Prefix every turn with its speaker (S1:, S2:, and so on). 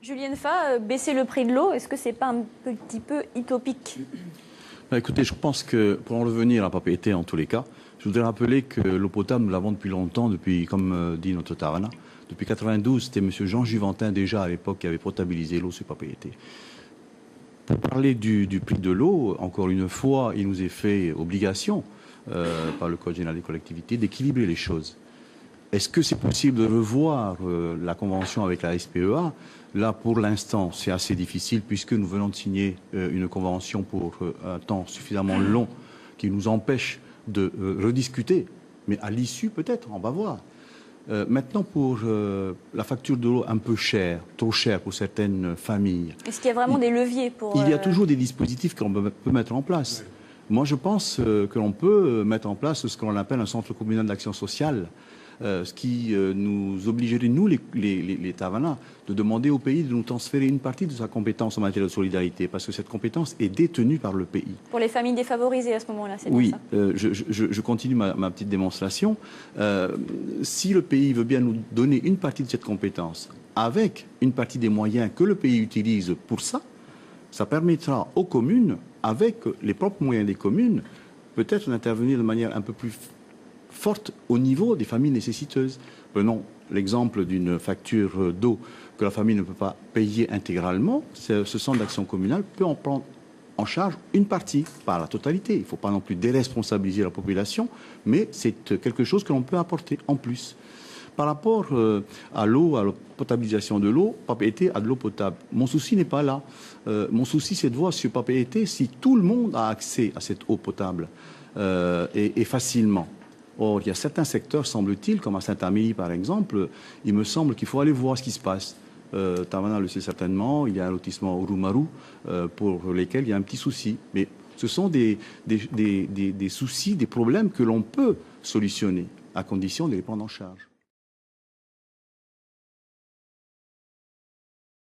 S1: Julienne Fa, baisser le prix de l'eau, est-ce que c'est pas un petit peu utopique?
S2: Écoutez, je pense que pour en revenir à Papeete en tous les cas, je voudrais rappeler que l'eau potable, nous l'avons depuis longtemps, depuis, comme dit notre Tavana, depuis 92, c'était M. Jean Juventin déjà à l'époque qui avait potabilisé l'eau sur Papeete. Pour parler du prix de l'eau, encore une fois, il nous est fait obligation par le Code général des collectivités d'équilibrer les choses. Est-ce que c'est possible de revoir la convention avec la SPEA? Là, pour l'instant, c'est assez difficile puisque nous venons de signer une convention pour un temps suffisamment long qui nous empêche de rediscuter. Mais à l'issue, peut-être, on va voir. Maintenant, pour la facture de l'eau un peu chère, trop chère pour certaines familles.
S1: Est-ce qu'il y a vraiment des leviers pour...
S2: Il y a toujours des dispositifs que l'on peut mettre en place. Moi, je pense que l'on peut mettre en place ce que l'on appelle un centre communal d'action sociale. Ce qui nous obligerait, nous, les Tavana, de demander au pays de nous transférer une partie de sa compétence en matière de solidarité, parce que cette compétence est détenue par le pays.
S1: Pour les familles défavorisées à ce moment-là, c'est
S2: oui,
S1: bien ça.
S2: Je continue ma petite démonstration. Si le pays veut bien nous donner une partie de cette compétence, avec une partie des moyens que le pays utilise pour ça, ça permettra aux communes, avec les propres moyens des communes, peut-être d'intervenir de manière un peu plus forte au niveau des familles nécessiteuses. Prenons l'exemple d'une facture d'eau que la famille ne peut pas payer intégralement. Ce centre d'action communale peut en prendre en charge une partie, pas la totalité. Il ne faut pas non plus déresponsabiliser la population, mais c'est quelque chose que l'on peut apporter en plus. Par rapport à l'eau, à la potabilisation de l'eau, Papeete a de l'eau potable. Mon souci n'est pas là. Mon souci, c'est de voir sur Papeete si tout le monde a accès à cette eau potable et facilement. Or, il y a certains secteurs, semble-t-il, comme à Saint-Amélie par exemple, il me semble qu'il faut aller voir ce qui se passe. Tavana le sait certainement, il y a un lotissement Urumaru pour lesquels il y a un petit souci. Mais ce sont des soucis, des problèmes que l'on peut solutionner, à condition de les prendre en charge.